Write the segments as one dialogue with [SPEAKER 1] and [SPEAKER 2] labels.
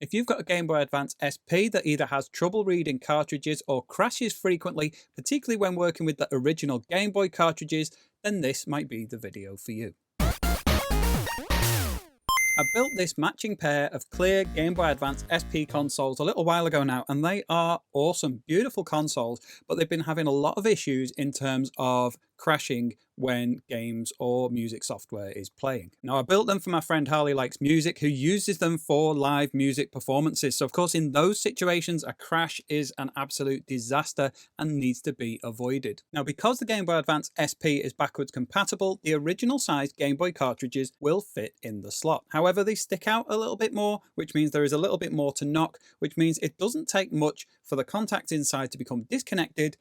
[SPEAKER 1] If you've got a Game Boy Advance SP that either has trouble reading cartridges or crashes frequently, particularly when working with the original Game Boy cartridges, then this might be the video for you. I built this matching pair of clear Game Boy Advance SP consoles a little while ago now, and they are awesome, beautiful consoles, but they've been having a lot of issues in terms of crashing when games or music software is playing. Now, I built them for my friend Harley Likes Music, who uses them for live music performances. So of course, in those situations, a crash is an absolute disaster and needs to be avoided. Now, because the Game Boy Advance SP is backwards compatible, the original sized Game Boy cartridges will fit in the slot. However, they stick out a little bit more, which means there is a little bit more to knock, which means it doesn't take much for the contacts inside to become disconnected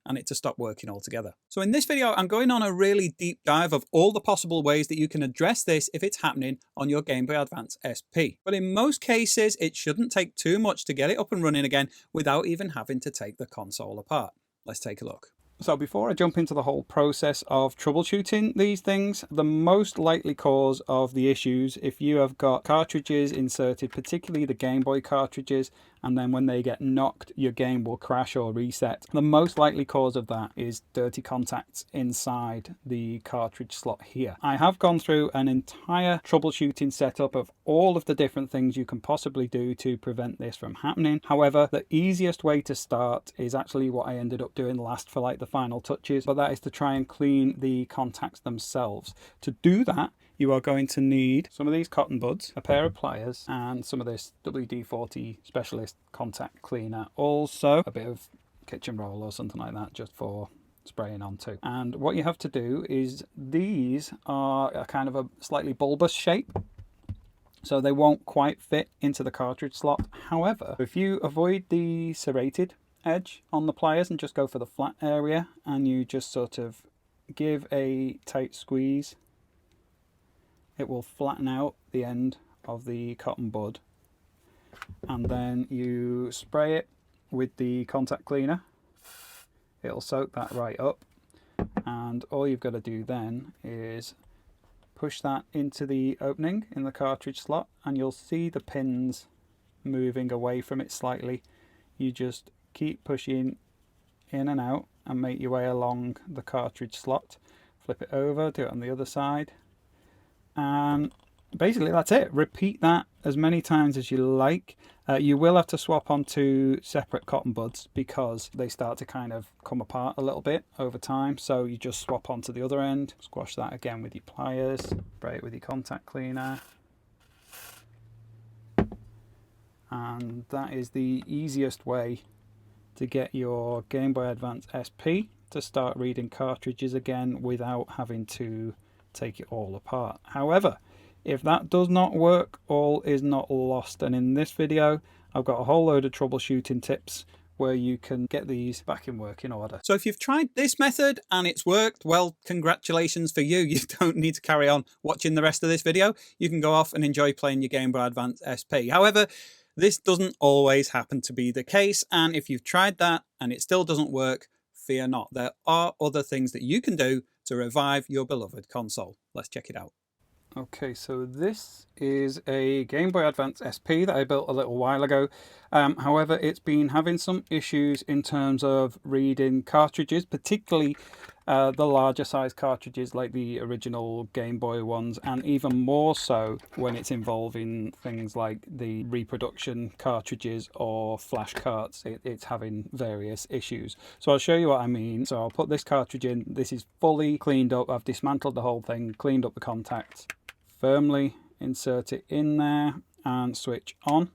[SPEAKER 1] and it to stop working altogether. So in this video, I'm going on a really deep dive of all the possible ways that you can address this if it's happening on your Game Boy Advance SP. But in most cases, it shouldn't take too much to get it up and running again without even having to take the console apart. Let's take a look. So before I jump into the whole process of troubleshooting these things, the most likely cause of the issues, if you have got cartridges inserted, particularly the Game Boy cartridges, and then when they get knocked, your game will crash or reset. The most likely cause of that is dirty contacts inside the cartridge slot here. I have gone through an entire troubleshooting setup of all of the different things you can possibly do to prevent this from happening. However, the easiest way to start is actually what I ended up doing last for like the final touches, but that is to try and clean the contacts themselves. To do that, you are going to need some of these cotton buds, a pair of pliers, and some of this WD-40 Specialist contact cleaner. Also, a bit of kitchen roll or something like that, just for spraying onto. And what you have to do is, these are a kind of a slightly bulbous shape, so they won't quite fit into the cartridge slot. However, if you avoid the serrated edge on the pliers and just go for the flat area, and you just sort of give a tight squeeze, it will flatten out the end of the cotton bud, and then you spray it with the contact cleaner. It'll soak that right up, and all you've got to do then is push that into the opening in the cartridge slot, and you'll see the pins moving away from it slightly. You just keep pushing in and out and make your way along the cartridge slot. Flip it over, do it on the other side, and basically that's it. Repeat that as many times as you like. You will have to swap onto separate cotton buds because they start to kind of come apart a little bit over time, so you just swap onto the other end, squash that again with your pliers, spray it with your contact cleaner, and that is the easiest way to get your Game Boy Advance SP to start reading cartridges again without having to take it all apart. However, if that does not work, all is not lost, and in this video I've got a whole load of troubleshooting tips where you can get these back in working order. So if you've tried this method and it's worked, well, congratulations for you. You don't need to carry on watching the rest of this video. You can go off and enjoy playing your Game Boy Advance SP. However, this doesn't always happen to be the case, and if you've tried that and it still doesn't work, fear not. There are other things that you can do to revive your beloved console. Let's check it out. Okay, so this is a Game Boy Advance SP that I built a little while ago. However, it's been having some issues in terms of reading cartridges, particularly the larger size cartridges like the original Game Boy ones, and even more so when it's involving things like the reproduction cartridges or flash carts. It's having various issues. So I'll show you what I mean. So I'll put this cartridge in. This is fully cleaned up. I've dismantled the whole thing, cleaned up the contacts, firmly insert it in there and switch on.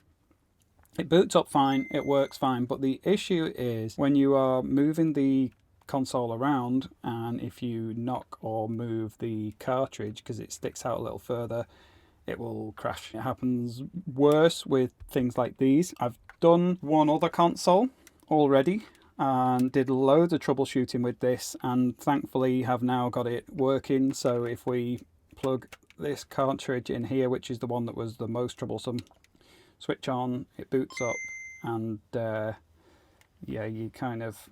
[SPEAKER 1] It boots up fine, it works fine, but the issue is when you are moving the console around, and if you knock or move the cartridge because it sticks out a little further, it will crash. It happens worse with things like these. I've done one other console already and did loads of troubleshooting with this, and thankfully have now got it working. So if we plug this cartridge in here, which is the one that was the most troublesome, switch on, it boots up, and yeah, you kind of,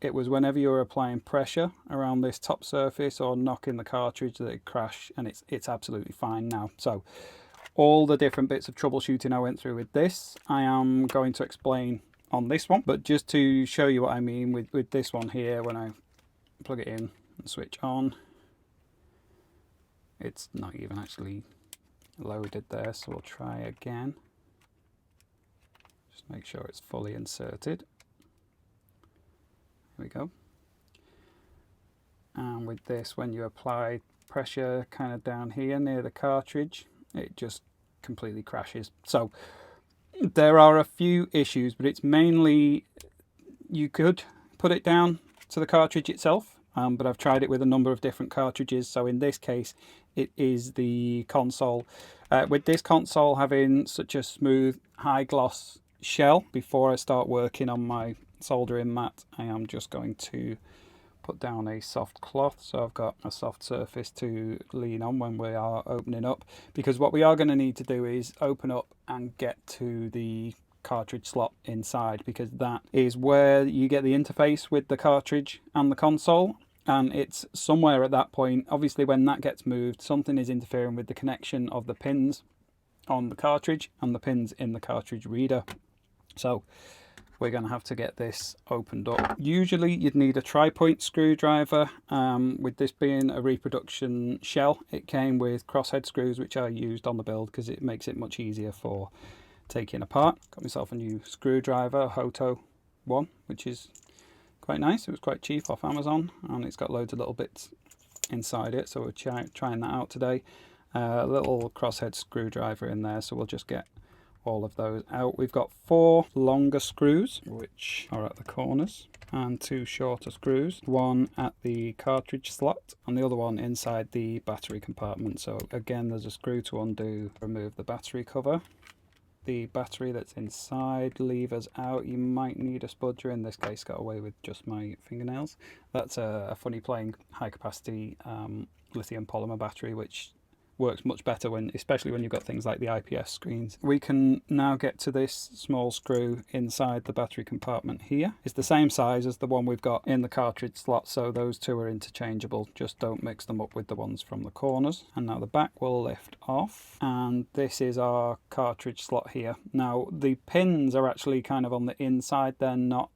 [SPEAKER 1] it was whenever you were applying pressure around this top surface or knocking the cartridge that it crashed, and it's absolutely fine now. So all the different bits of troubleshooting I went through with this, I am going to explain on this one. But just to show you what I mean with this one here, when I plug it in and switch on, it's not even actually loaded there, so we'll try again. Just make sure it's fully inserted. Here we go. And with this, when you apply pressure kind of down here near the cartridge, it just completely crashes. So there are a few issues, but it's mainly, you could put it down to the cartridge itself, but I've tried it with a number of different cartridges. So in this case, it is the console. With this console having such a smooth, high gloss shell, before I start working on my soldering mat, I am just going to put down a soft cloth, so I've got a soft surface to lean on when we are opening up, because what we are going to need to do is open up and get to the cartridge slot inside, because that is where you get the interface with the cartridge and the console, and it's somewhere at that point. Obviously when that gets moved, something is interfering with the connection of the pins on the cartridge and the pins in the cartridge reader. So we're going to have to get this opened up. Usually you'd need a tri-point screwdriver. With this being a reproduction shell, it came with crosshead screws, which I used on the build because it makes it much easier for taking apart. Got myself a new screwdriver, a Hoto one, which is quite nice. It was quite cheap off Amazon, and it's got loads of little bits inside it, so we're trying that out today. A little crosshead screwdriver in there, so we'll just get all of those out. We've got 4 longer screws which are at the corners, and 2 shorter screws, one at the cartridge slot and the other one inside the battery compartment. So again, there's a screw to undo, remove the battery cover. The battery that's inside, levers out. You might need a spudger. In this case, got away with just my fingernails. That's a funny playing high capacity lithium polymer battery, which works much better when, especially when you've got things like the IPS screens. We can now get to this small screw inside the battery compartment here. It's the same size as the one we've got in the cartridge slot, so those two are interchangeable. Just don't mix them up with the ones from the corners. And now the back will lift off, and this is our cartridge slot here. Now the pins are actually kind of on the inside, they're not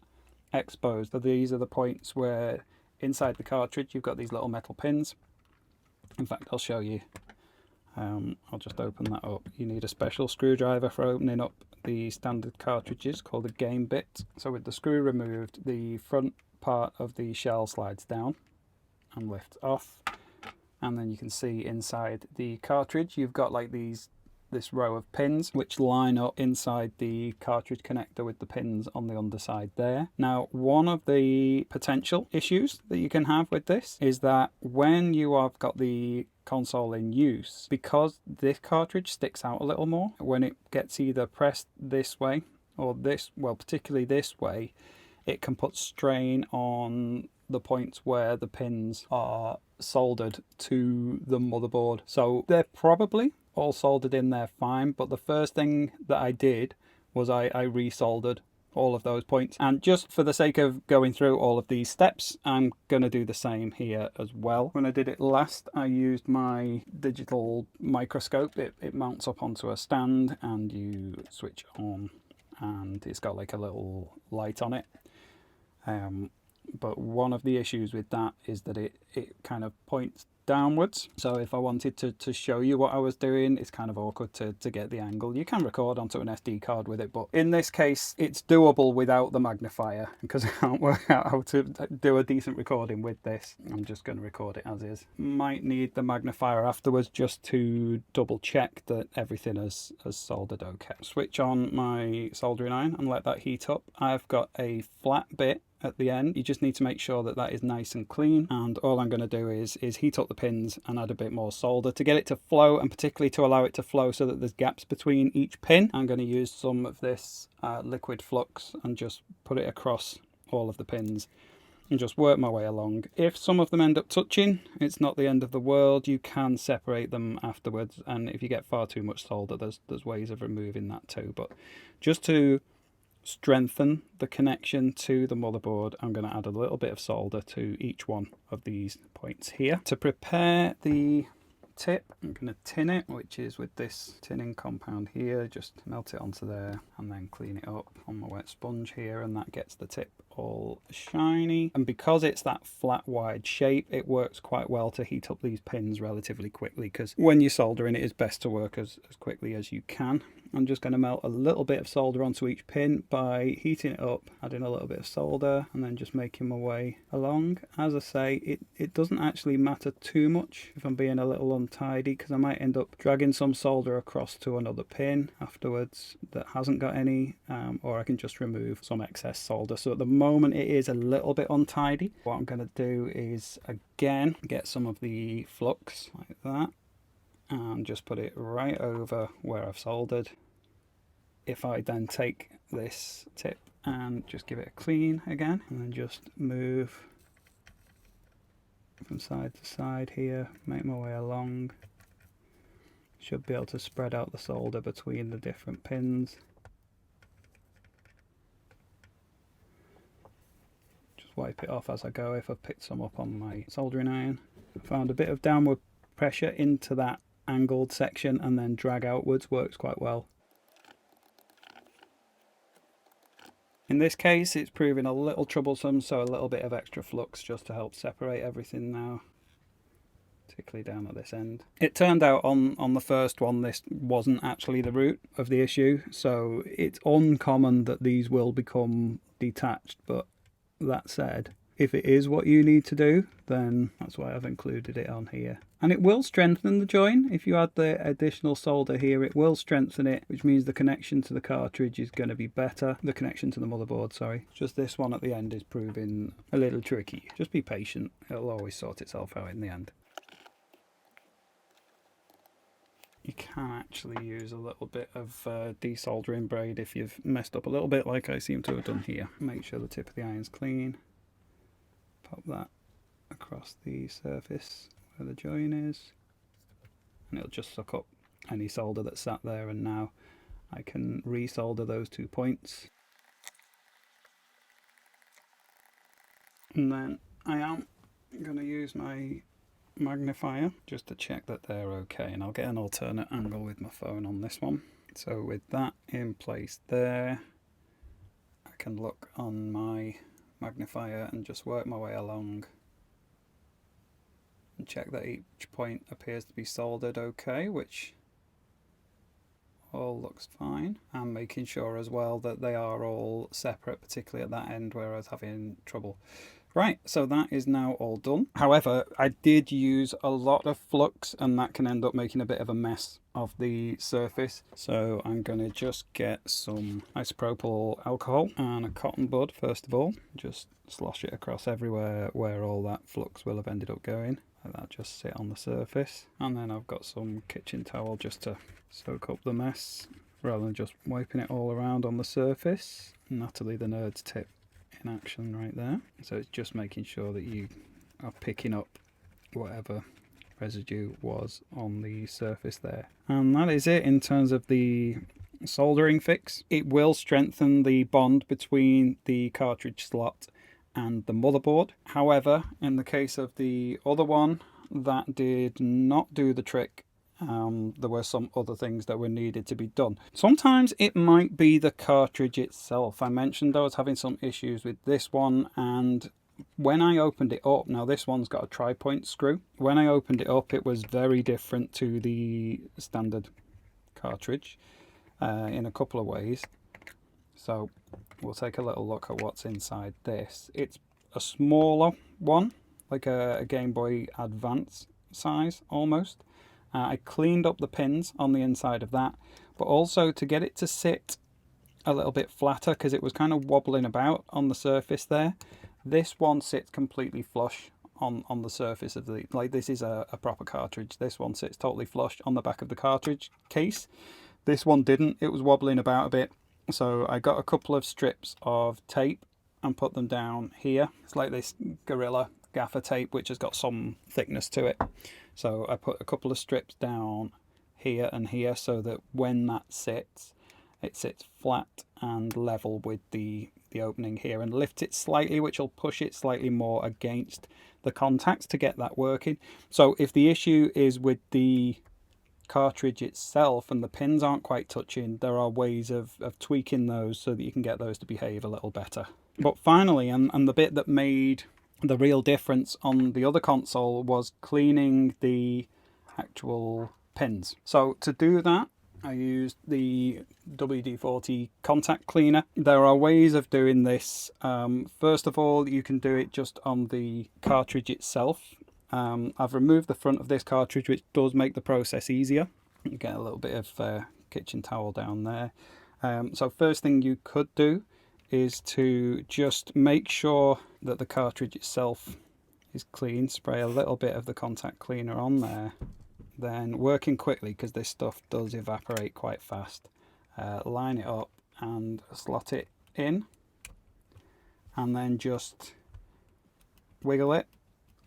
[SPEAKER 1] exposed. These are the points where inside the cartridge you've got these little metal pins. In fact, I'll show you. I'll just open that up. You need a special screwdriver for opening up the standard cartridges called a game bit. So with the screw removed, the front part of the shell slides down and lifts off, and then you can see inside the cartridge you've got like this row of pins which line up inside the cartridge connector with the pins on the underside there. Now, one of the potential issues that you can have with this is that when you have got the console in use, because this cartridge sticks out a little more when it gets either pressed this way or this, well, particularly this way, it can put strain on the points where the pins are soldered to the motherboard. So they're probably all soldered in there fine, but the first thing that I did was I resoldered all of those points, and just for the sake of going through all of these steps, I'm going to do the same here as well. When I did it last, I used my digital microscope. It mounts up onto a stand and you switch on, and it's got like a little light on it. But one of the issues with that is that it kind of points downwards. So if I wanted to show you what I was doing, it's kind of awkward to get the angle. You can record onto an SD card with it, but in this case it's doable without the magnifier, because I can't work out how to do a decent recording with this. I'm just going to record it as is. Might need the magnifier afterwards just to double check that everything has soldered okay. Switch on my soldering iron and let that heat up. I've got a flat bit at the end. You just need to make sure that that is nice and clean, and all I'm going to do is heat up the pins and add a bit more solder to get it to flow, and particularly to allow it to flow so that there's gaps between each pin. I'm going to use some of this liquid flux and just put it across all of the pins and just work my way along. If some of them end up touching, it's not the end of the world. You can separate them afterwards, and if you get far too much solder, there's ways of removing that too. But just to strengthen the connection to the motherboard, I'm going to add a little bit of solder to each one of these points here. To prepare the tip. I'm going to tin it, which is with this tinning compound here. Just melt it onto there and then clean it up on my wet sponge here, and that gets the tip all shiny. And because it's that flat wide shape, it works quite well to heat up these pins relatively quickly, because when you're soldering it is best to work as quickly as you can. I'm just going to melt a little bit of solder onto each pin by heating it up, adding a little bit of solder, and then just making my way along. As I say, it doesn't actually matter too much if I'm being a little untidy, because I might end up dragging some solder across to another pin afterwards that hasn't got any, or I can just remove some excess solder. So at the moment it is a little bit untidy. What I'm going to do is again get some of the flux like that and just put it right over where I've soldered. If I then take this tip and just give it a clean again, and then just move from side to side here, make my way along, should be able to spread out the solder between the different pins. Just wipe it off as I go if I've picked some up on my soldering iron. I found a bit of downward pressure into that angled section and then drag outwards works quite well. In this case it's proving a little troublesome, so a little bit of extra flux just to help separate everything now, particularly down at this end. It turned out on the first one this wasn't actually the root of the issue, so it's uncommon that these will become detached, but that said, if it is what you need to do, then that's why I've included it on here. And it will strengthen the join. If you add the additional solder here, it will strengthen it, which means the connection to the cartridge is going to be better. The connection to the motherboard, sorry. Just this one at the end is proving a little tricky. Just be patient. It'll always sort itself out in the end. You can actually use a little bit of desoldering braid if you've messed up a little bit, like I seem to have done here. Make sure the tip of the iron's clean. Pop that across the surface where the join is, and it'll just suck up any solder that's sat there, and now I can resolder those 2 points. And then I am going to use my magnifier just to check that they're okay, and I'll get an alternate angle with my phone on this one. So with that in place there, I can look on my magnifier and just work my way along and check that each point appears to be soldered okay, which all looks fine, and making sure as well that they are all separate, particularly at that end where I was having trouble. Right, so that is now all done. However, I did use a lot of flux, and that can end up making a bit of a mess of the surface. So I'm going to just get some isopropyl alcohol and a cotton bud first of all. Just slosh it across everywhere where all that flux will have ended up going. Let that just sit on the surface. And then I've got some kitchen towel just to soak up the mess, rather than just wiping it all around on the surface. Natalie the Nerd's tip in action right there. So it's just making sure that you are picking up whatever residue was on the surface there. And that is it in terms of the soldering fix. It will strengthen the bond between the cartridge slot and the motherboard. However, in the case of the other one, that did not do the trick. There were some other things that were needed to be done. Sometimes it might be the cartridge itself. I mentioned I was having some issues with this one, and when I opened it up, now this one's got a tri-point screw. When I opened it up, it was very different to the standard cartridge in a couple of ways. So we'll take a little look at what's inside this. It's a smaller one, like a Game Boy Advance size almost. I cleaned up the pins on the inside of that, but also to get it to sit a little bit flatter, because it was kind of wobbling about on the surface there. This one sits completely flush on the surface of the, like this is a proper cartridge. This one sits totally flush on the back of the cartridge case. This one didn't, it was wobbling about a bit. So I got a couple of strips of tape and put them down here. It's like this Gorilla gaffer tape, which has got some thickness to it. So I put a couple of strips down here and here so that when that sits, it sits flat and level with the opening here, and lift it slightly, which will push it slightly more against the contacts to get that working. So if the issue is with the cartridge itself and the pins aren't quite touching, there are ways of tweaking those so that you can get those to behave a little better. But finally, and the bit that made the real difference on the other console, was cleaning the actual pins. So to do that, I used the WD-40 contact cleaner. There are ways of doing this. First of all, you can do it just on the cartridge itself. I've removed the front of this cartridge, which does make the process easier. You get a little bit of kitchen towel down there. So first thing you could do is to just make sure that the cartridge itself is clean. Spray a little bit of the contact cleaner on there. Then, working quickly, because this stuff does evaporate quite fast, line it up and slot it in, and then just wiggle it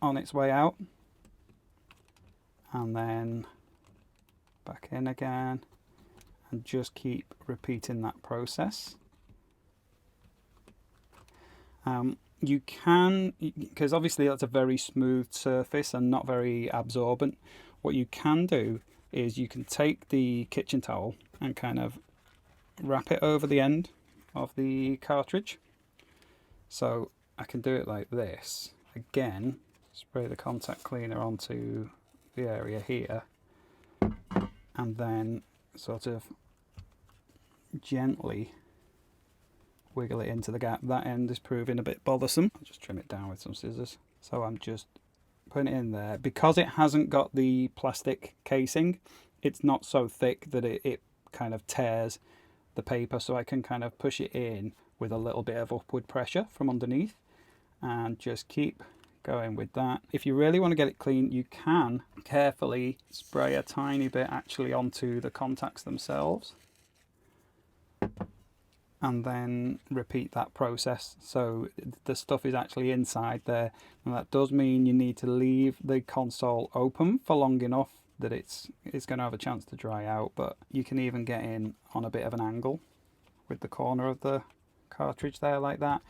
[SPEAKER 1] on its way out, and then back in again, and just keep repeating that process. You can, because obviously that's a very smooth surface and not very absorbent, what you can do is you can take the kitchen towel and kind of wrap it over the end of the cartridge. So I can do it like this. Again, spray the contact cleaner onto the area here, and then sort of gently wiggle it into the gap. That end is proving a bit bothersome. I'll just trim it down with some scissors. So I'm just putting it in there. Because it hasn't got the plastic casing, it's not so thick that it kind of tears the paper, so I can kind of push it in with a little bit of upward pressure from underneath, and just keep going with that. If you really want to get it clean, you can carefully spray a tiny bit actually onto the contacts themselves, and then repeat that process so the stuff is actually inside there. And that does mean you need to leave the console open for long enough that it's going to have a chance to dry out, but you can even get in on a bit of an angle with the corner of the cartridge there like that.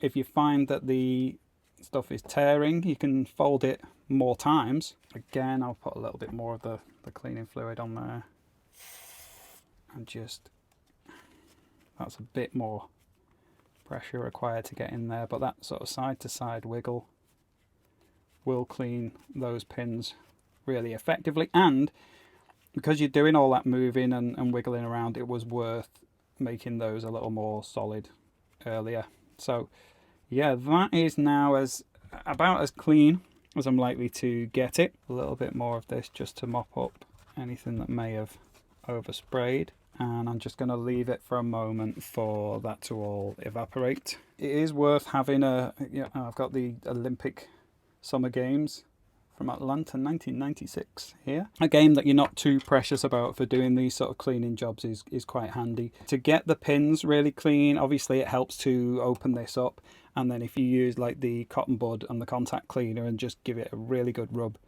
[SPEAKER 1] If you find that the stuff is tearing, you can fold it more times. Again, I'll put a little bit more of the cleaning fluid on there, and just, that's a bit more pressure required to get in there, but that sort of side to side wiggle will clean those pins really effectively. And because you're doing all that moving and wiggling around, it was worth making those a little more solid earlier. So yeah, that is now about as clean as I'm likely to get it. A little bit more of this just to mop up anything that may have oversprayed, and I'm just going to leave it for a moment for that to all evaporate. It is worth having I've got the Olympic Summer Games from Atlanta 1996 here. A game that you're not too precious about for doing these sort of cleaning jobs is quite handy. To get the pins really clean, obviously it helps to open this up, and then if you use like the cotton bud and the contact cleaner and just give it a really good rub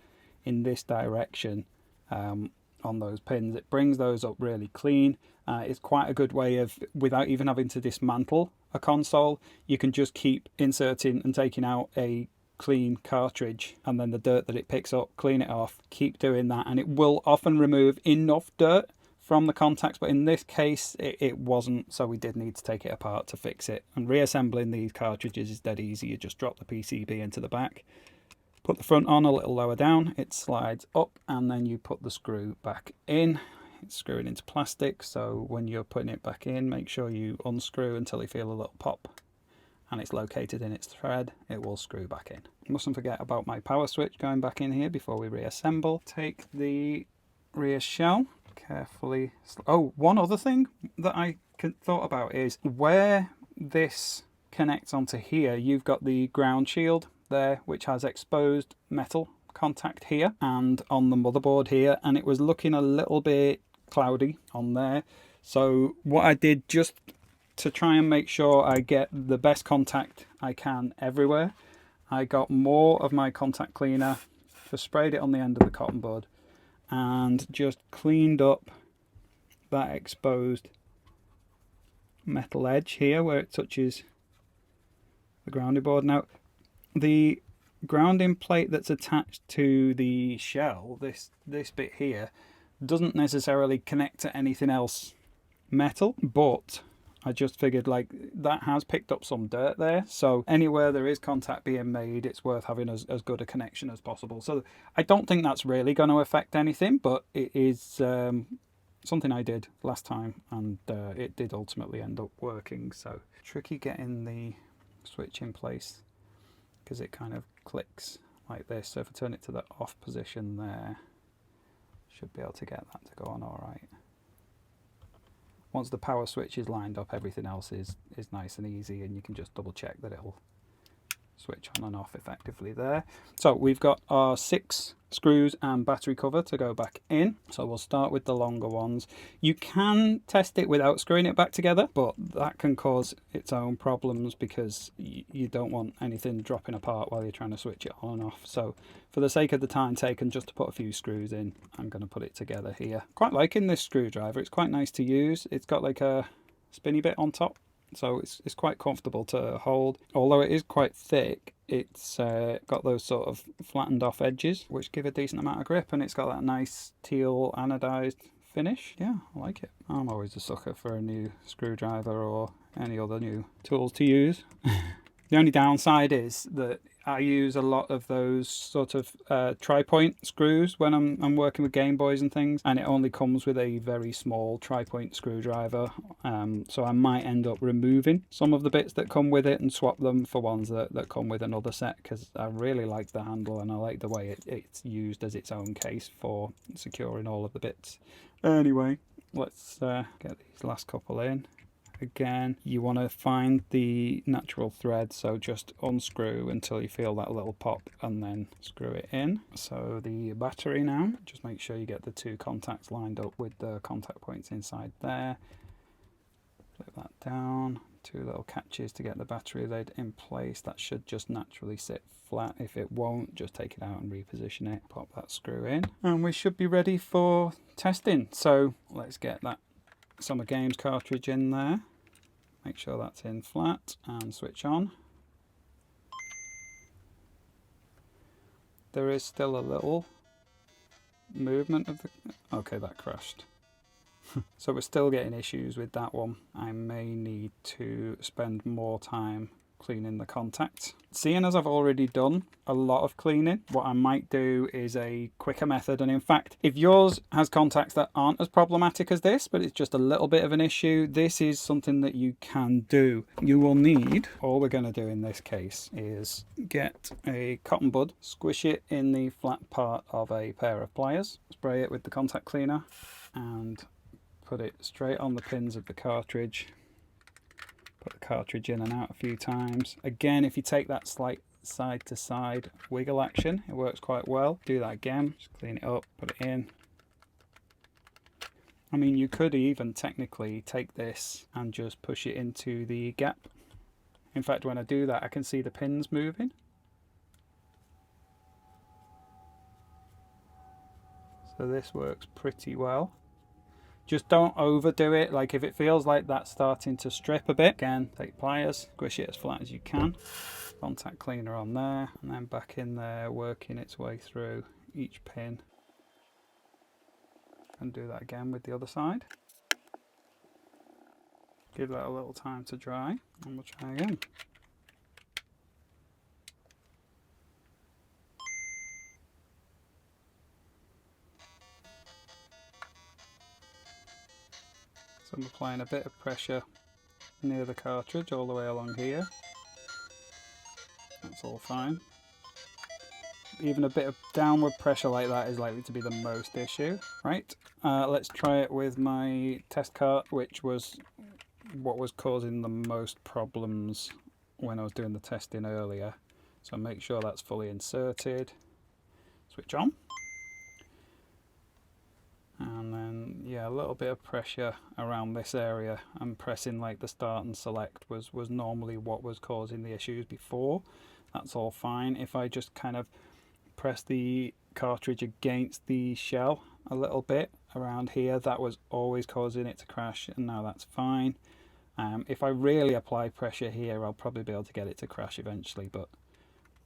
[SPEAKER 1] in this direction on those pins, it brings those up really clean. It's quite a good way of, without even having to dismantle a console, you can just keep inserting and taking out a clean cartridge, and then the dirt that it picks up, clean it off, keep doing that, and it will often remove enough dirt from the contacts, but in this case it wasn't, so we did need to take it apart to fix it. And reassembling these cartridges is dead easy. You just drop the PCB into the back, put the front on a little lower down, it slides up, and then you put the screw back in. It's screwing into plastic, so when you're putting it back in, make sure you unscrew until you feel a little pop and it's located in its thread. It will screw back in. Mustn't forget about my power switch going back in here before we reassemble. Take the rear shell carefully. Oh, one other thing that I thought about is where this connects onto here, you've got the ground shield there, which has exposed metal contact here and on the motherboard here, and it was looking a little bit cloudy on there. So what I did, just to try and make sure I get the best contact I can everywhere, I got more of my contact cleaner, just sprayed it on the end of the cotton bud, and just cleaned up that exposed metal edge here where it touches the grounding board. Now, the grounding plate that's attached to the shell, this bit here, doesn't necessarily connect to anything else metal, but I just figured like that has picked up some dirt there, so anywhere there is contact being made, it's worth having as good a connection as possible. So I don't think that's really going to affect anything, but it is something I did last time, and it did ultimately end up working. So tricky getting the switch in place because it kind of clicks like this. So if I turn it to the off position there, should be able to get that to go on all right. Once the power switch is lined up, everything else is nice and easy, and you can just double check that it'll switch on and off effectively there. So we've got our 6 screws and battery cover to go back in. So we'll start with the longer ones. You can test it without screwing it back together, but that can cause its own problems because you don't want anything dropping apart while you're trying to switch it on and off. So for the sake of the time taken just to put a few screws in, I'm going to put it together here. Quite liking this screwdriver. It's quite nice to use. It's got like a spinny bit on top, so it's quite comfortable to hold. Although it is quite thick, it's got those sort of flattened off edges which give a decent amount of grip, and it's got that nice teal anodized finish. Yeah, I like it. I'm always a sucker for a new screwdriver or any other new tools to use. The only downside is that I use a lot of those sort of tri-point screws when I'm working with Game Boys and things, and it only comes with a very small tri-point screwdriver, so I might end up removing some of the bits that come with it and swap them for ones that come with another set, because I really like the handle and I like the way it's used as its own case for securing all of the bits. Anyway, let's get these last couple in. Again, you want to find the natural thread, so just unscrew until you feel that little pop and then screw it in. So the battery now, just make sure you get the 2 contacts lined up with the contact points inside there. Flip that down, 2 little catches to get the battery lid in place. That should just naturally sit flat. If it won't, just take it out and reposition it. Pop that screw in and we should be ready for testing. So let's get that Summer Games cartridge in there. Make sure that's in flat and switch on. There is still a little movement of the... Okay, that crashed. So we're still getting issues with that one. I may need to spend more time cleaning the contacts. Seeing as I've already done a lot of cleaning, what I might do is a quicker method. And in fact, if yours has contacts that aren't as problematic as this, but it's just a little bit of an issue, this is something that you can do. You will need, all we're going to do in this case is get a cotton bud, squish it in the flat part of a pair of pliers, spray it with the contact cleaner and put it straight on the pins of the cartridge. Put the cartridge in and out a few times. Again, if you take that slight side to side wiggle action, it works quite well. Do that again, just clean it up, put it in. I mean, you could even technically take this and just push it into the gap. In fact, when I do that, I can see the pins moving. So this works pretty well. Just don't overdo it. Like if it feels like that's starting to strip a bit, again, take pliers, squish it as flat as you can. Contact cleaner on there, and then back in there, working its way through each pin. And do that again with the other side. Give that a little time to dry, and we'll try again. So I'm applying a bit of pressure near the cartridge all the way along here. That's all fine. Even a bit of downward pressure like that is likely to be the most issue. Right, let's try it with my test cart, which was what was causing the most problems when I was doing the testing earlier. So make sure that's fully inserted. Switch on. And then, yeah, a little bit of pressure around this area and pressing like the start and select was normally what was causing the issues before. That's all fine. If I just kind of press the cartridge against the shell a little bit around here, that was always causing it to crash, and now that's fine. If I really apply pressure here, I'll probably be able to get it to crash eventually, but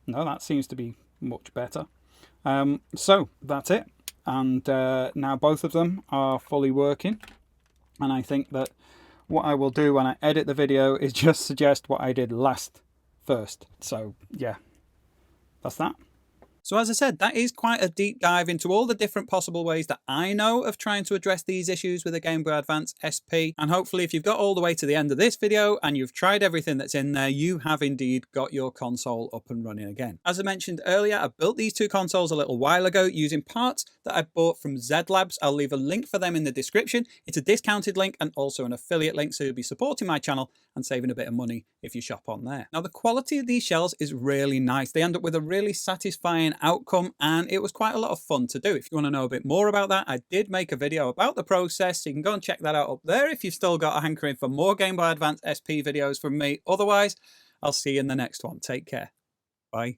[SPEAKER 1] no, that seems to be much better. So that's it, and now both of them are fully working, and I think that what I will do when I edit the video is just suggest what I did last first. So yeah, that's that. So as I said, that is quite a deep dive into all the different possible ways that I know of trying to address these issues with a Game Boy Advance SP. And hopefully if you've got all the way to the end of this video and you've tried everything that's in there, you have indeed got your console up and running again. As I mentioned earlier, I built these two consoles a little while ago using parts that I bought from Zedlabz. I'll leave a link for them in the description. It's a discounted link and also an affiliate link, so you'll be supporting my channel and saving a bit of money if you shop on there. Now the quality of these shells is really nice. They end up with a really satisfying outcome, and it was quite a lot of fun to do. If you want to know a bit more about that, I did make a video about the process, so you can go and check that out up there if you've still got a hankering for more Game Boy Advance SP videos from me. Otherwise, I'll see you in the next one. Take care. Bye.